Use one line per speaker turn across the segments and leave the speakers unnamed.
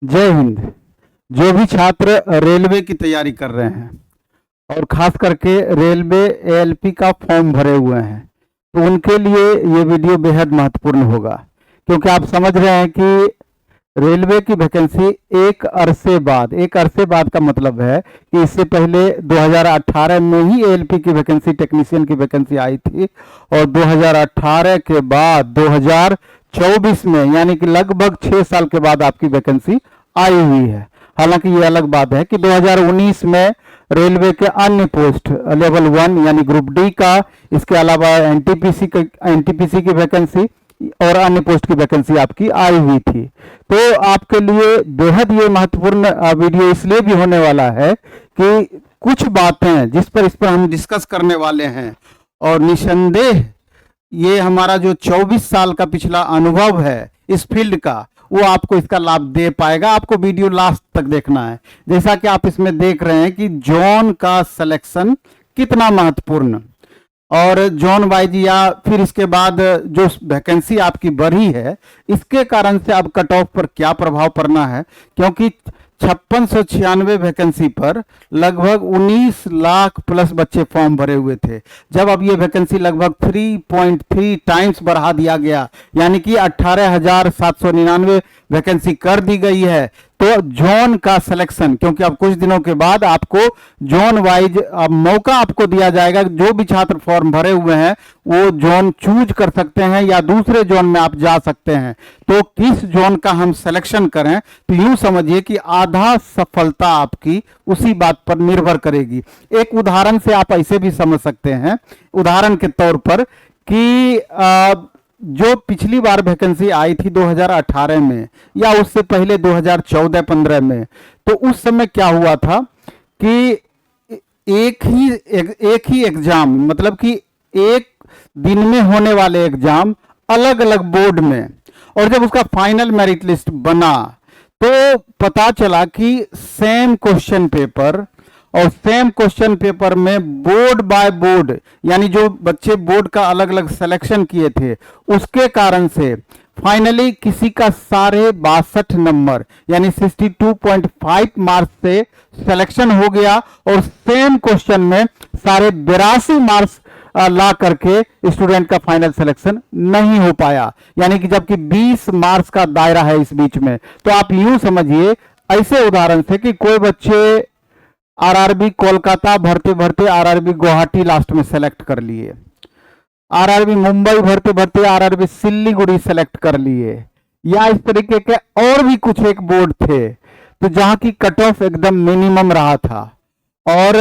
जय हिंद। जो भी छात्र रेलवे की तैयारी कर रहे हैं और खास करके रेलवे एएलपी का फॉर्म भरे हुए हैं, तो उनके लिए ये वीडियो बेहद महत्वपूर्ण होगा, क्योंकि आप समझ रहे हैं कि रेलवे की वैकेंसी एक अरसे बाद का मतलब है कि इससे पहले 2018 में ही एएलपी की वैकेंसी, टेक्नीशियन की वैकेंसी आई थी, और 2018 के बाद 2024 में यानी कि लगभग 6 साल के बाद आपकी वैकेंसी आई हुई है। हालांकि ये अलग बात है कि 2019 में रेलवे के अन्य पोस्ट लेवल 1 यानी ग्रुप डी का, इसके अलावा एनटीपीसी की वैकेंसी और अन्य पोस्ट की वैकेंसी आपकी आई हुई थी। तो आपके लिए बेहद ये महत्वपूर्ण वीडियो इसलिए भी होने वाला है कि कुछ बातें इस पर हम डिस्कस करने वाले हैं, और निसंदेह ये हमारा जो 24 साल का पिछला अनुभव है इस फील्ड का, वो आपको इसका लाभ दे पाएगा। आपको वीडियो लास्ट तक देखना है। जैसा कि आप इसमें देख रहे हैं कि जोन का सिलेक्शन कितना महत्वपूर्ण, और जोन वाइज या फिर इसके बाद जो वैकेंसी आपकी बढ़ी है, इसके कारण से अब कट ऑफ पर क्या प्रभाव पड़ना है, क्योंकि 5696 वैकेंसी पर लगभग 19 लाख प्लस बच्चे फॉर्म भरे हुए थे। जब अब ये वैकेंसी लगभग 3.3 टाइम्स बढ़ा दिया गया, यानी कि 18,799 वैकेंसी कर दी गई है, तो जोन का सिलेक्शन, क्योंकि अब कुछ दिनों के बाद आपको जोन वाइज मौका आपको दिया जाएगा। जो भी छात्र फॉर्म भरे हुए हैं वो जोन चूज कर सकते हैं या दूसरे जोन में आप जा सकते हैं। तो किस जोन का हम सिलेक्शन करें, तो यूं समझिए कि आधा सफलता आपकी उसी बात पर निर्भर करेगी। एक उदाहरण से आप ऐसे भी समझ सकते हैं, उदाहरण के तौर पर कि जो पिछली बार वैकेंसी आई थी 2018 में या उससे पहले 2014-15 में, तो उस समय क्या हुआ था कि एक ही एग्जाम, मतलब कि एक दिन में होने वाले एग्जाम अलग अलग बोर्ड में, और जब उसका फाइनल मेरिट लिस्ट बना तो पता चला कि सेम क्वेश्चन पेपर, और सेम क्वेश्चन पेपर में बोर्ड बाय बोर्ड, यानी जो बच्चे बोर्ड का अलग अलग सिलेक्शन किए थे, उसके कारण से फाइनली किसी का 62.5 नंबर यानी 62.5 मार्क्स से सिलेक्शन हो गया, और सेम क्वेश्चन में 82.5 मार्क्स ला करके स्टूडेंट का फाइनल सिलेक्शन नहीं हो पाया, यानी कि जबकि 20 मार्क्स का दायरा है इस बीच में। तो आप यूं समझिए ऐसे उदाहरण से कि कोई बच्चे आरआरबी कोलकाता भरते भरते आरआरबी गुवाहाटी लास्ट में सेलेक्ट कर लिए, आरआरबी मुंबई भरते भरते आरआरबी सिल्लीगुड़ी सेलेक्ट कर लिए, या इस तरीके के और भी कुछ एक बोर्ड थे, तो जहां की कट ऑफ एकदम मिनिमम रहा था, और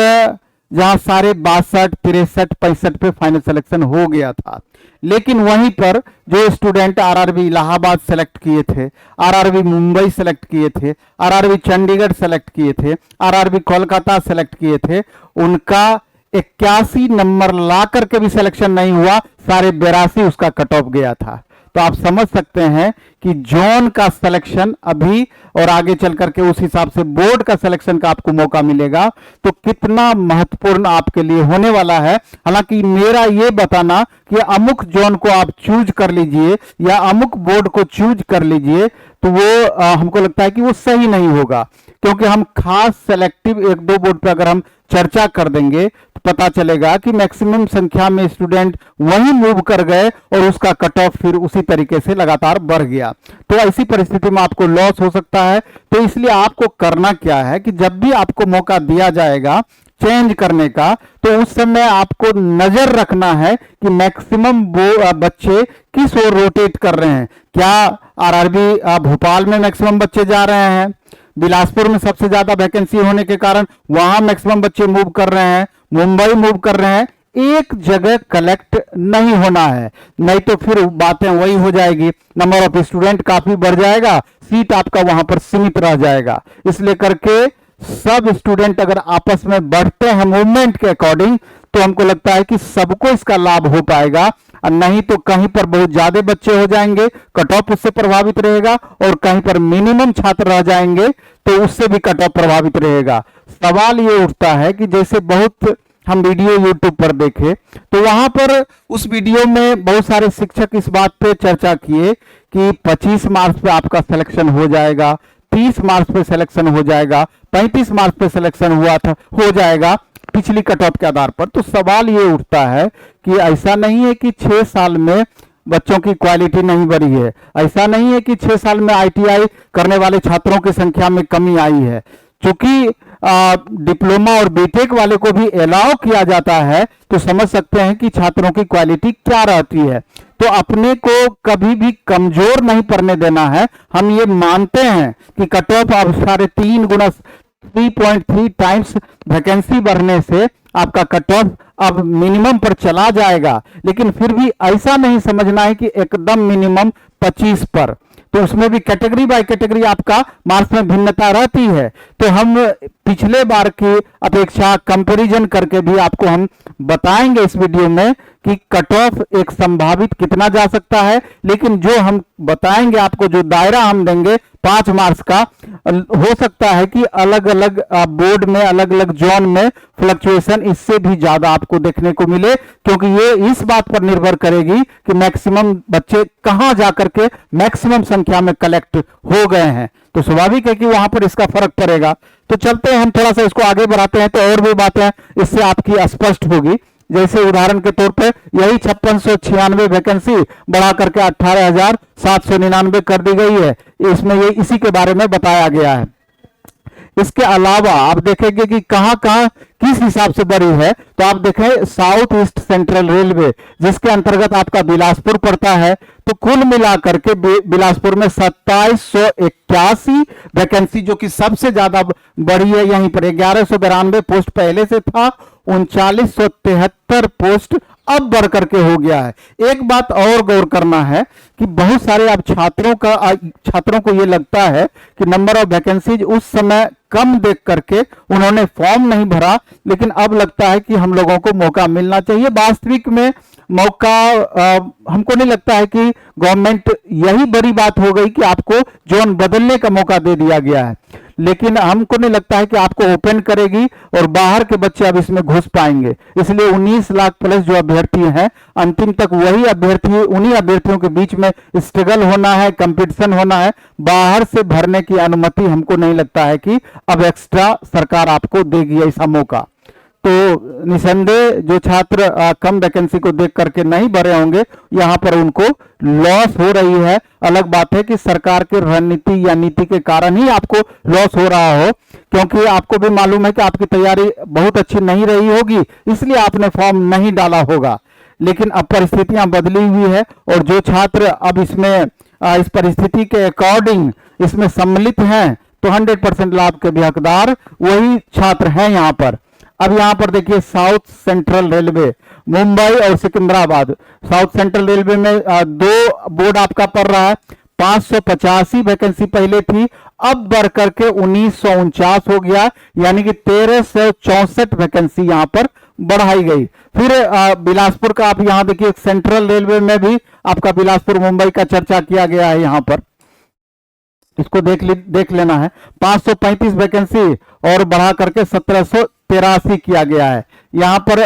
जहां सारे 62, 63, 65 पे फाइनल सिलेक्शन हो गया था। लेकिन वहीं पर जो स्टूडेंट आरआरबी इलाहाबाद सेलेक्ट किए थे, आरआरबी मुंबई सेलेक्ट किए थे, आरआरबी चंडीगढ़ सेलेक्ट किए थे, आरआरबी कोलकाता सेलेक्ट किए थे, उनका 81 नंबर ला करके भी सिलेक्शन नहीं हुआ, 82.5 उसका कट ऑफ गया था। तो आप समझ सकते हैं कि जोन का सिलेक्शन अभी और आगे चल करके उस हिसाब से बोर्ड का सिलेक्शन का आपको मौका मिलेगा, तो कितना महत्वपूर्ण आपके लिए होने वाला है। हालांकि मेरा ये बताना कि अमुक जोन को आप चूज कर लीजिए या अमुक बोर्ड को चूज कर लीजिए, तो वो हमको लगता है कि वो सही नहीं होगा, क्योंकि हम खास सेलेक्टिव एक दो बोर्ड पर अगर हम चर्चा कर देंगे तो पता चलेगा कि मैक्सिमम संख्या में स्टूडेंट वहीं मूव कर गए और उसका कट ऑफ फिर उसी तरीके से लगातार बढ़ गया। तो ऐसी परिस्थिति में आपको लॉस हो सकता है। तो इसलिए आपको करना क्या है कि जब भी आपको मौका दिया जाएगा चेंज करने का, तो उस समय आपको नजर रखना है कि मैक्सिमम बच्चे किस ओर रोटेट कर रहे हैं। क्या आरआरबी भोपाल में मैक्सिमम बच्चे जा रहे हैं, बिलासपुर में सबसे ज्यादा वैकेंसी होने के कारण वहां मैक्सिमम बच्चे मूव कर रहे हैं, मुंबई मूव कर रहे हैं, एक जगह कलेक्ट नहीं होना है, नहीं तो फिर बातें वही हो जाएगी, नंबर ऑफ स्टूडेंट काफी बढ़ जाएगा, सीट आपका वहां पर सीमित रह जाएगा। इसलिए करके सब स्टूडेंट अगर आपस में बढ़ते हैं मूवमेंट के अकॉर्डिंग, तो हमको लगता है कि सबको इसका लाभ हो पाएगा, और नहीं तो कहीं पर बहुत ज्यादा बच्चे हो जाएंगे, कट ऑफ उससे प्रभावित रहेगा, और कहीं पर मिनिमम छात्र रह जाएंगे तो उससे भी कट ऑफ प्रभावित रहेगा। सवाल ये उठता है कि जैसे बहुत हम वीडियो यूट्यूब पर देखे, तो वहां पर उस वीडियो में बहुत सारे शिक्षक इस बात पे चर्चा किए कि 25 मार्क्स पे आपका सिलेक्शन हो जाएगा, 30 मार्क्स पे सिलेक्शन हो जाएगा, 35 मार्क्स पे सिलेक्शन हुआ था, हो जाएगा पिछली कट ऑफ के आधार पर। तो सवाल ये उठता है कि ऐसा नहीं है कि 6 साल में बच्चों की क्वालिटी नहीं बढ़ी है, ऐसा नहीं है कि 6 साल में आईटीआई करने वाले छात्रों की संख्या में कमी आई है। चूंकि डिप्लोमा और बीटेक वाले को भी अलाउ किया जाता है, तो समझ सकते हैं कि छात्रों की क्वालिटी क्या रहती है। तो अपने को कभी भी कमजोर नहीं पड़ने देना है। हम ये मानते हैं कि कट ऑफ अब 3.5 गुना 3.3 टाइम्स वैकेंसी बढ़ने से आपका कट ऑफ अब मिनिमम पर चला जाएगा, लेकिन फिर भी ऐसा नहीं समझना है कि एकदम मिनिमम 25 पर। तो उसमें भी कैटेगरी बाय कैटेगरी आपका मार्क्स में भिन्नता रहती है। तो हम पिछले बार की अपेक्षा कंपैरिजन करके भी आपको हम बताएंगे इस वीडियो में कि कट ऑफ एक संभावित कितना जा सकता है। लेकिन जो हम बताएंगे आपको, जो दायरा हम देंगे 5 मार्क्स का, हो सकता है कि अलग अलग बोर्ड में, अलग अलग जोन में फ्लक्चुएशन इससे भी ज्यादा आपको देखने को मिले, क्योंकि ये इस बात पर निर्भर करेगी कि मैक्सिमम बच्चे कहां जाकर के मैक्सिमम संख्या में कलेक्ट हो गए हैं। तो स्वाभाविक है कि वहां पर इसका फर्क पड़ेगा। तो चलते हैं, हम थोड़ा सा इसको आगे बढ़ाते हैं, तो और भी बातें इससे आपकी स्पष्ट होगी। जैसे उदाहरण के तौर पे यही 5696 वैकेंसी बढ़ा करके 18,799 कर दी गई है। इसमें ये इसी के बारे में बताया गया है। इसके अलावा आप देखेंगे कि कहां कहां किस हिसाब से बढ़ी है। तो आप देखें साउथ ईस्ट सेंट्रल रेलवे, जिसके अंतर्गत आपका बिलासपुर पड़ता है, तो कुल मिलाकर के बिलासपुर में 2781 वैकेंसी, जो कि सबसे ज्यादा बढ़ी है यहीं पर। 1192 पोस्ट पहले से था, 3973 पोस्ट अब बढ़ करके हो गया है। एक बात और गौर करना है कि बहुत सारे अब छात्रों को ये लगता है कि नंबर ऑफ वैकेंसीज उस समय कम देख करके उन्होंने फॉर्म नहीं भरा, लेकिन अब लगता है कि हम लोगों को मौका मिलना चाहिए। वास्तविक में मौका हमको नहीं लगता है कि गवर्नमेंट, यही बड़ी बात हो गई कि आपको जोन बदलने का मौका दे दिया गया है, लेकिन हमको नहीं लगता है कि आपको ओपन करेगी और बाहर के बच्चे अब इसमें घुस पाएंगे। इसलिए 19 लाख प्लस जो अभ्यर्थी हैं, अंतिम तक वही अभ्यर्थी, उन्हीं अभ्यर्थियों के बीच में स्ट्रगल होना है, कंपटीशन होना है। बाहर से भरने की अनुमति हमको नहीं लगता है कि अब एक्स्ट्रा सरकार आपको देगी ऐसा मौका। तो निसंदेह जो छात्र कम वैकेंसी को देख करके नहीं भरे होंगे, यहां पर उनको लॉस हो रही है। अलग बात है कि सरकार की रणनीति या नीति के कारण ही आपको लॉस हो रहा हो, क्योंकि आपको भी मालूम है कि आपकी तैयारी बहुत अच्छी नहीं रही होगी, इसलिए आपने फॉर्म नहीं डाला होगा। लेकिन अब परिस्थितियां बदली हुई है, और जो छात्र अब इसमें इस परिस्थिति के अकॉर्डिंग इसमें सम्मिलित हैं, तो 100% लाभ के भी हकदार वही छात्र हैं यहाँ पर। अब यहां पर देखिए साउथ सेंट्रल रेलवे, मुंबई और सिकंदराबाद। साउथ सेंट्रल रेलवे में 2 बोर्ड आपका पड़ रहा है। 585 वैकेंसी पहले थी, अब बढ़ करके 1949 हो गया, यानी कि 1364 वैकेंसी यहां पर बढ़ाई गई। फिर बिलासपुर का आप यहां देखिए, सेंट्रल रेलवे में भी आपका बिलासपुर मुंबई का चर्चा किया गया है, यहां पर इसको देख लेना है। 535 वैकेंसी और बढ़ा करके 1783 किया गया है। यहां पर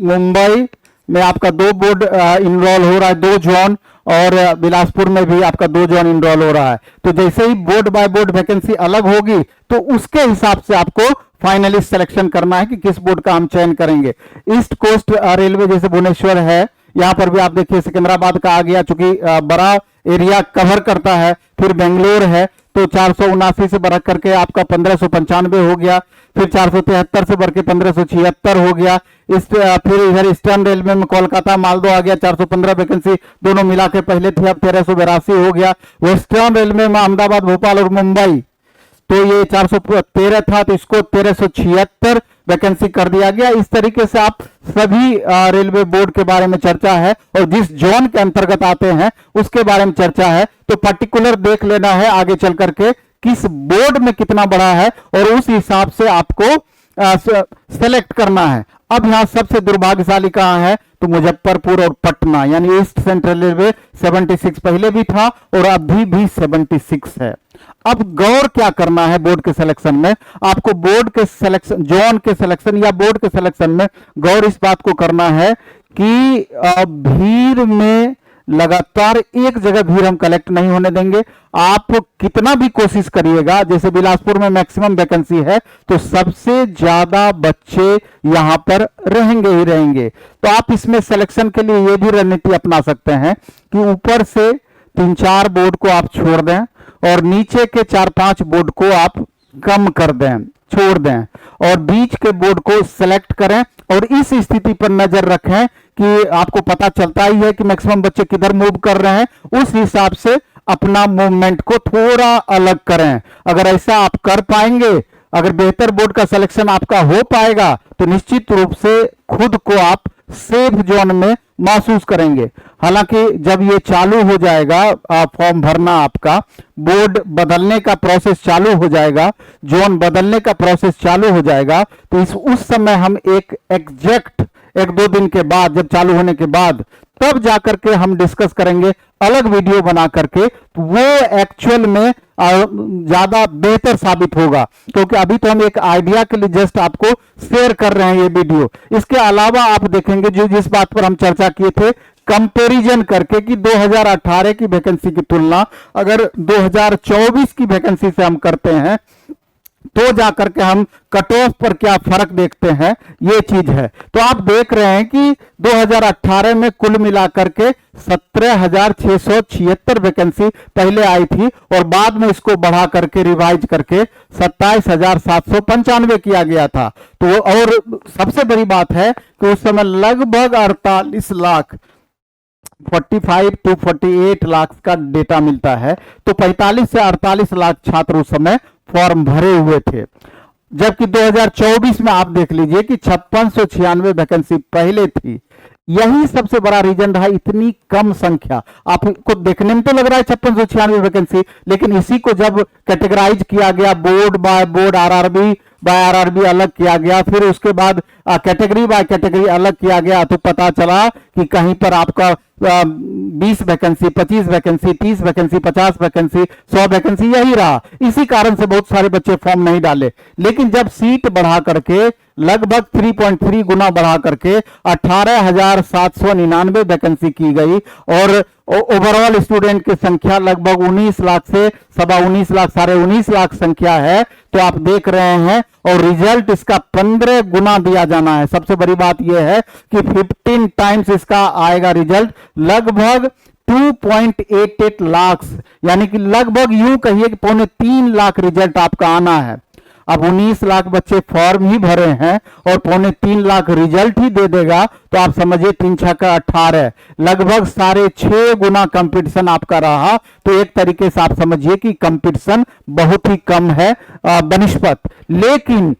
मुंबई में आपका 2 बोर्ड इनरोल हो रहा है, 2 जोन, और बिलासपुर में भी आपका 2 जोन इनरोल हो रहा है। तो जैसे ही बोर्ड बाय बोर्ड वैकेंसी अलग होगी, तो उसके हिसाब से आपको फाइनलिस्ट सिलेक्शन करना है कि किस बोर्ड का हम चयन करेंगे। ईस्ट कोस्ट रेलवे जैसे भुवनेश्वर है, यहां पर भी आप देखिए सिकंदराबाद का आ गया, चूंकि बड़ा एरिया कवर करता है। फिर बेंगलोर है, तो 479 से बढ़ करके आपका 1595 हो गया। फिर 473 से बढ़ के 1576 हो गया। फिर इधर ईस्टर्न रेलवे में कोलकाता मालदो आ गया, 415 वैकेंसी दोनों मिला के पहले थी, अब 1382 हो गया। वेस्टर्न रेलवे में अहमदाबाद, भोपाल और मुंबई, तो ये 413 था, तो इसको 1376 वैकेंसी कर दिया गया। इस तरीके से आप सभी रेलवे बोर्ड के बारे में चर्चा है, और जिस जोन के अंतर्गत आते हैं उसके बारे में चर्चा है। तो पर्टिकुलर देख लेना है आगे चल करके किस बोर्ड में कितना बड़ा है, और उस हिसाब से आपको सेलेक्ट करना है। अब यहां सबसे दुर्भाग्यशाली कहां है, तो मुजफ्फरपुर और पटना, यानी ईस्ट सेंट्रल रेलवे 76 पहले भी था और अभी भी 76 है। अब गौर क्या करना है बोर्ड के सिलेक्शन में, आपको बोर्ड के सिलेक्शन, जोन के सिलेक्शन या बोर्ड के सिलेक्शन में गौर इस बात को करना है कि भीड़ में लगातार एक जगह भीड़ हम कलेक्ट नहीं होने देंगे। आप कितना भी कोशिश करिएगा, जैसे बिलासपुर में मैक्सिमम वैकेंसी है तो सबसे ज्यादा बच्चे यहां पर रहेंगे ही रहेंगे। तो आप इसमें सिलेक्शन के लिए ये भी रणनीति अपना सकते हैं कि ऊपर से 3-4 बोर्ड को आप छोड़ दें और नीचे के 4-5 बोर्ड को आप कम कर दें, छोड़ दें, और बीच के बोर्ड को सिलेक्ट करें और इस स्थिति पर नजर रखें कि आपको पता चलता ही है कि मैक्सिमम बच्चे किधर मूव कर रहे हैं, उस हिसाब से अपना मूवमेंट को थोड़ा अलग करें। अगर ऐसा आप कर पाएंगे, अगर बेहतर बोर्ड का सिलेक्शन आपका हो पाएगा तो निश्चित रूप से खुद को आप सेफ जोन में महसूस करेंगे। हालांकि जब ये चालू हो जाएगा, फॉर्म भरना, आपका बोर्ड बदलने का प्रोसेस चालू हो जाएगा, जोन बदलने का प्रोसेस चालू हो जाएगा, तो उस समय हम एक एग्जैक्ट 1-2 दिन के बाद, जब चालू होने के बाद, तब जाकर के हम डिस्कस करेंगे अलग वीडियो बना करके, तो वो एक्चुअल में ज्यादा बेहतर साबित होगा। क्योंकि अभी तो हम एक आइडिया के लिए जस्ट आपको शेयर कर रहे हैं ये वीडियो। इसके अलावा आप देखेंगे जो जिस बात पर हम चर्चा किए थे, कंपैरिजन करके कि 2018 की वैकेंसी की तुलना अगर 2024 की वैकेंसी से हम करते हैं तो जाकर के हम कट ऑफ पर क्या फर्क देखते हैं, ये चीज है। तो आप देख रहे हैं कि 2018 में कुल मिलाकर के 17,676 वैकेंसी पहले आई थी और बाद में इसको बढ़ा करके रिवाइज करके 27,795 किया गया था। तो और सबसे बड़ी बात है कि उस समय लगभग 48 लाख 45 to 48 लाख का डेटा मिलता है। तो 45 से 48 लाख छात्र उस समय फॉर्म भरे हुए थे। जबकि 2024 में आप देख लीजिए कि 5696 वैकेंसी पहले थी। यही सबसे बड़ा रीजन रहा, इतनी कम संख्या। आपको देखने में तो लग रहा है 5696 वैकेंसी, लेकिन इसी को जब कैटेगराइज किया गया, board by board, RRB by RRB अलग किया गया, फिर उसके बाद कैटेगरी बाय कैटेगरी अलग किया गया, तो पता चला कि कहीं पर आपका 20 vacancy, 25 vacancy, 30 vacancy, 50 vacancy, 100 vacancy यही रहा। इसी कारण से बहुत सारे बच्चे फॉर्म नहीं डाले। लेकिन जब सीट बढ़ा करके लगभग 3.3 गुना बढ़ा करके 18,799 वैकेंसी की गई और ओवरऑल स्टूडेंट की संख्या लगभग 19 लाख से 19.25 लाख, 19.5 लाख संख्या है, तो आप देख रहे हैं। और रिजल्ट इसका 15 गुना दिया जाना है। सबसे बड़ी बात यह है कि 15 टाइम्स इसका आएगा रिजल्ट, लगभग 2.88 लाख, यानी कि लगभग यूं कहिए कि 2.25 लाख रिजल्ट आपका आना है। अब 19 लाख बच्चे फॉर्म ही भरे हैं और 2.25 लाख रिजल्ट ही दे देगा, तो आप समझिए 3×6 = 18, लगभग 6.5 गुना कंपटीशन आपका रहा। तो एक तरीके से आप समझिए कि कंपटीशन बहुत ही कम है बनिस्पत। लेकिन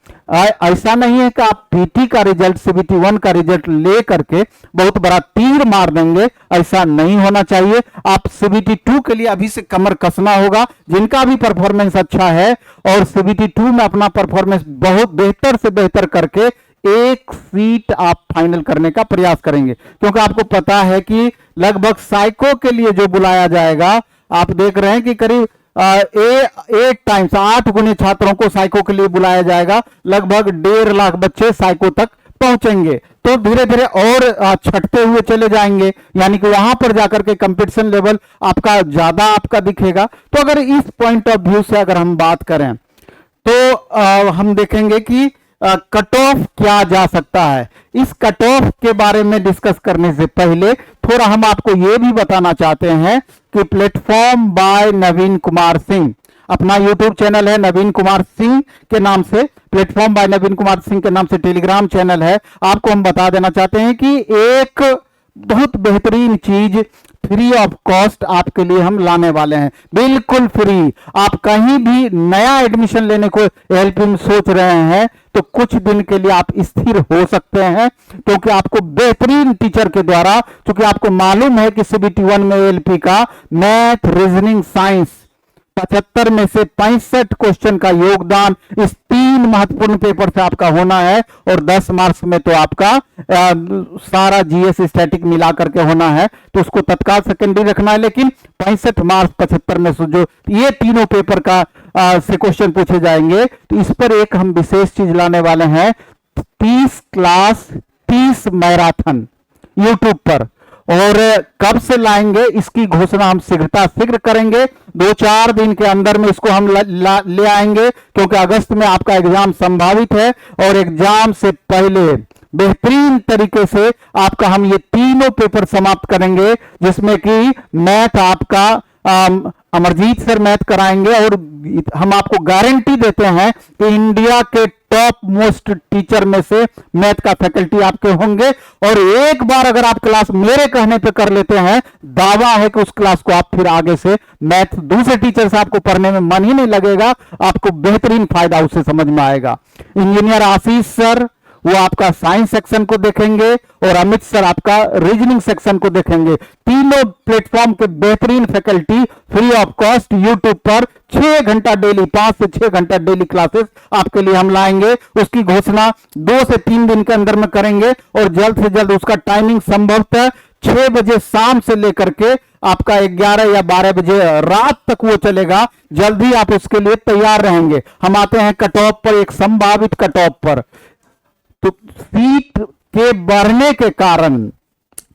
ऐसा नहीं है कि आप पीटी का रिजल्ट, सीबीटी 1 का रिजल्ट ले करके बहुत बड़ा तीर मार देंगे, ऐसा नहीं होना चाहिए। आप सीबीटी 2 के लिए अभी से कमर कसना होगा। जिनका भी परफॉर्मेंस अच्छा है और सीबीटी 2 में अपना परफॉर्मेंस बहुत बेहतर से बेहतर करके एक सीट आप फाइनल करने का प्रयास करेंगे। क्योंकि आपको पता है कि लगभग साइको के लिए जो बुलाया जाएगा, आप देख रहे हैं कि करीब 8 टाइम्स 8 गुने छात्रों को साइको के लिए बुलाया जाएगा। लगभग 1.5 लाख बच्चे साइको तक पहुंचेंगे। तो धीरे धीरे और छटते हुए चले जाएंगे, यानी कि वहां पर जाकर के कंपटीशन लेवल आपका ज्यादा आपका दिखेगा। तो अगर इस पॉइंट ऑफ व्यू से अगर हम बात करें तो हम देखेंगे कि कट ऑफ क्या जा सकता है। इस कट ऑफ के बारे में डिस्कस करने से पहले थोड़ा हम आपको यह भी बताना चाहते हैं कि प्लेटफॉर्म बाय नवीन कुमार सिंह, अपना यूट्यूब चैनल है नवीन कुमार सिंह के नाम से, प्लेटफॉर्म बाय नवीन कुमार सिंह के नाम से टेलीग्राम चैनल है। आपको हम बता देना चाहते हैं कि एक बहुत बेहतरीन चीज फ्री ऑफ कॉस्ट आपके लिए हम लाने वाले हैं, बिल्कुल फ्री। आप कहीं भी नया एडमिशन लेने को एलपी में सोच रहे हैं तो कुछ दिन के लिए आप स्थिर हो सकते हैं, क्योंकि आपको बेहतरीन टीचर के द्वारा, क्योंकि आपको मालूम है कि सीबीटी 1 में एलपी का मैथ, रीजनिंग, साइंस 75 में से 65 क्वेश्चन का योगदान इस 3 महत्वपूर्ण पेपर से आपका होना है। और 10 मार्क्स में तो आपका सारा जीएस स्टैटिक मिला करके होना है, तो उसको तत्काल सेकेंडरी रखना है। लेकिन 65 मार्क्स 75 में से जो ये तीनों पेपर का से क्वेश्चन पूछे जाएंगे, तो इस पर एक हम विशेष चीज लाने वाले हैं, 30 क्लास 30 मैराथन यूट्यूब पर। और कब से लाएंगे इसकी घोषणा हम शीघ्र करेंगे। 2-4 दिन के अंदर में इसको हम ले आएंगे, क्योंकि अगस्त में आपका एग्जाम संभावित है और एग्जाम से पहले बेहतरीन तरीके से आपका हम ये तीनों पेपर समाप्त करेंगे, जिसमें कि मैथ आपका अमरजीत सर मैथ कराएंगे और हम आपको गारंटी देते हैं कि इंडिया के टॉप मोस्ट टीचर में से मैथ का फैकल्टी आपके होंगे। और एक बार अगर आप क्लास मेरे कहने पे कर लेते हैं, दावा है कि उस क्लास को आप फिर आगे से मैथ दूसरे टीचर से आपको पढ़ने में मन ही नहीं लगेगा, आपको बेहतरीन फायदा उससे समझ में आएगा। इंजीनियर आशीष सर वो आपका साइंस सेक्शन को देखेंगे और अमित सर आपका रीजनिंग सेक्शन को देखेंगे। तीनों प्लेटफॉर्म के बेहतरीन faculty free of cost YouTube पर 6 घंटा डेली, 5 से 6 घंटा डेली क्लासेस आपके लिए हम लाएंगे। उसकी घोषणा 2 से 3 दिन के अंदर में करेंगे और जल्द से जल्द उसका टाइमिंग संभवतः 6 बजे शाम से लेकर के आपका 11 या 12 बजे रात तक वो चलेगा। जल्द ही आप उसके लिए तैयार रहेंगे। हम आते हैं कट ऑफ पर, एक संभावित कट ऑफ पर। तो सीट के बढ़ने के कारण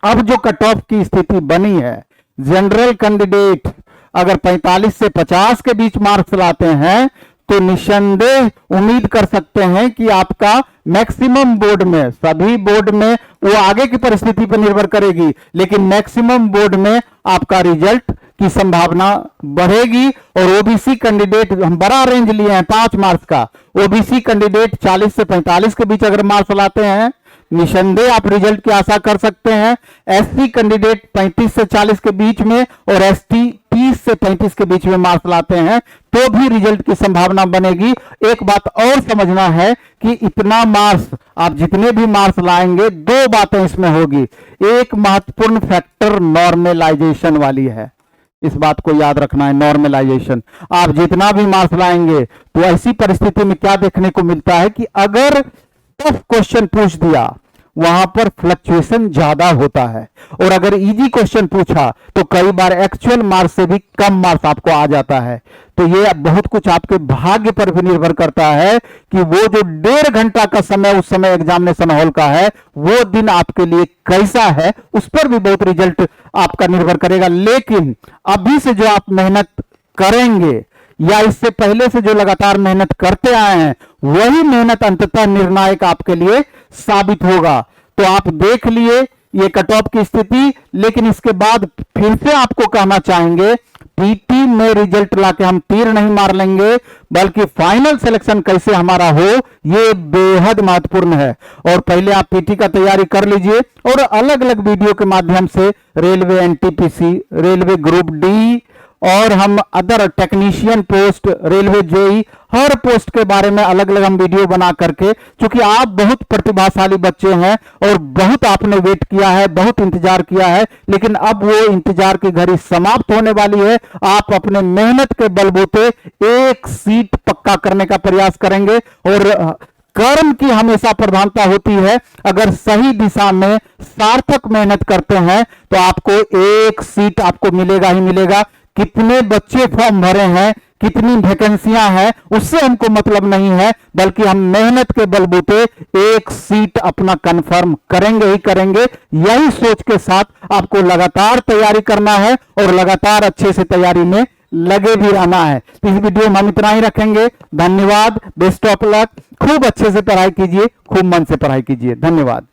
अब जो कट ऑफ की स्थिति बनी है, जनरल कैंडिडेट अगर 45 से 50 के बीच मार्क्स लाते हैं तो निसंदेह उम्मीद कर सकते हैं कि आपका मैक्सिमम बोर्ड में, सभी बोर्ड में वो आगे की परिस्थिति पर निर्भर करेगी, लेकिन मैक्सिमम बोर्ड में आपका रिजल्ट की संभावना बढ़ेगी। और ओबीसी कैंडिडेट, हम बड़ा रेंज लिए हैं 5 मार्क्स का, ओबीसी कैंडिडेट 40 से 45 के बीच अगर मार्क्स लाते हैं, निसंदेह आप रिजल्ट की आशा कर सकते हैं। एससी कैंडिडेट 35 से 40 के बीच में और एसटी 30 से 35 के बीच में मार्क्स लाते हैं तो भी रिजल्ट की संभावना बनेगी। एक बात और समझना है कि इतना मार्क्स, आप जितने भी मार्क्स लाएंगे, 2 बातें इसमें होगी। एक महत्वपूर्ण फैक्टर नॉर्मलाइजेशन वाली है, इस बात को याद रखना है। नॉर्मलाइजेशन, आप जितना भी मार्क्स लाएंगे तो ऐसी परिस्थिति में क्या देखने को मिलता है कि अगर टफ क्वेश्चन पूछ दिया वहां पर फ्लक्चुएशन ज्यादा होता है, और अगर इजी क्वेश्चन पूछा तो कई बार एक्चुअल मार्क्स से भी कम मार्क्स आपको आ जाता है। तो ये बहुत कुछ आपके भाग्य पर भी निर्भर करता है कि वो जो 1.5 घंटा का समय उस समय एग्जामिनेशन हॉल का है, वो दिन आपके लिए कैसा है, उस पर भी बहुत रिजल्ट आपका निर्भर करेगा। लेकिन अभी से जो आप मेहनत करेंगे या इससे पहले से जो लगातार मेहनत करते आए हैं, वही मेहनत अंततः निर्णायक आपके लिए साबित होगा। तो आप देख लिए ये कट ऑफ की स्थिति, लेकिन इसके बाद फिर से आपको कहना चाहेंगे, पीटी में रिजल्ट लाके हम तीर नहीं मार लेंगे, बल्कि फाइनल सिलेक्शन कैसे हमारा हो ये बेहद महत्वपूर्ण है। और पहले आप पीटी का तैयारी कर लीजिए और अलग अलग वीडियो के माध्यम से railway NTPC, railway group D और हम other technician post, railway JE, हर पोस्ट के बारे में अलग अलग हम वीडियो बना करके, क्योंकि आप बहुत प्रतिभाशाली बच्चे हैं और बहुत आपने वेट किया है, बहुत इंतजार किया है, लेकिन अब वो इंतजार की घड़ी समाप्त होने वाली है। आप अपने मेहनत के बलबूते एक सीट पक्का करने का प्रयास करेंगे और कर्म की हमेशा प्रधानता होती है। अगर सही दिशा में सार्थक मेहनत करते हैं तो आपको एक सीट आपको मिलेगा ही मिलेगा। कितने बच्चे फॉर्म भरे हैं, कितनी वैकेंसियां हैं, उससे हमको मतलब नहीं है, बल्कि हम मेहनत के बलबूते एक सीट अपना कंफर्म करेंगे ही करेंगे। यही सोच के साथ आपको लगातार तैयारी करना है और लगातार अच्छे से तैयारी में लगे भी रहना है। तो इस वीडियो में हम इतना ही रखेंगे। धन्यवाद, बेस्ट ऑफ लक। खूब अच्छे से पढ़ाई कीजिए, खूब मन से पढ़ाई कीजिए। धन्यवाद।